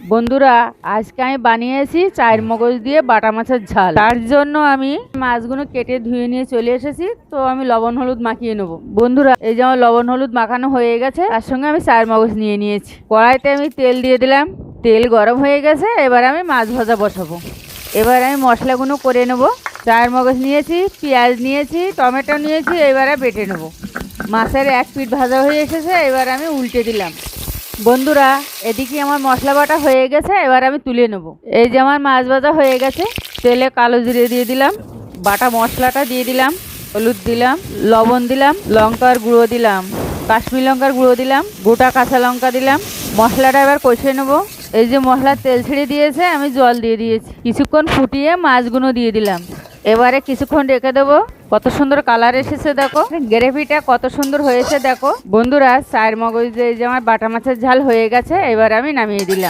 বন্ধুরা, আজকে আমি বানিয়েছি চায়ের মগজ দিয়ে বাটা মাছের ঝাল। তার জন্য আমি মাছগুলো কেটে ধুয়ে নিয়ে চলে এসেছি। তো আমি লবণ হলুদ মাখিয়ে নেবো। বন্ধুরা, এই যে আমার লবণ হলুদ মাখানো হয়ে গেছে, তার সঙ্গে আমি চায়ের মগজ নিয়ে নিয়েছি। কড়াইতে আমি তেল দিয়ে দিলাম। তেল গরম হয়ে গেছে, এবার আমি মাছ ভাজা বসাবো। এবার আমি মশলাগুলো করে নেবো। চায়ের মগজ নিয়েছি, পেঁয়াজ নিয়েছি, টমেটো নিয়েছি, এবারে বেটে নেবো। মাছের এক পিঠ ভাজা হয়ে এসেছে, এবার আমি উল্টে দিলাম। বন্ধুরা, এদিকে আমার মশলা বাটা হয়ে গেছে, এবার আমি তুলে নেব। এই যে আমার মাছ ভাজা হয়ে গেছে। তেলে কালো জিরে দিয়ে দিলাম, বাটা মশলাটা দিয়ে দিলাম, হলুদ দিলাম, লবণ দিলাম, লঙ্কার গুঁড়ো দিলাম, কাশ্মীর লঙ্কার গুঁড়ো দিলাম, গোটা কাঁচা লঙ্কা দিলাম। মশলাটা এবার কষিয়ে নেব। এই যে মশলার তেল ছেড়ে দিয়েছে, আমি জল দিয়ে দিয়েছি। কিছুক্ষণ ফুটিয়ে মাছগুলো দিয়ে দিলাম। এবারে কিছুক্ষণ রেখে দেবো। কত সুন্দর কালার এসেছে দেখো, গ্রেভিটা কত সুন্দর হয়েছে দেখো। বন্ধুরা, চায়ের মগজ দিয়ে এই যে আমার বাটা মাছের ঝাল হয়ে গেছে, এবার আমি নামিয়ে দিলাম।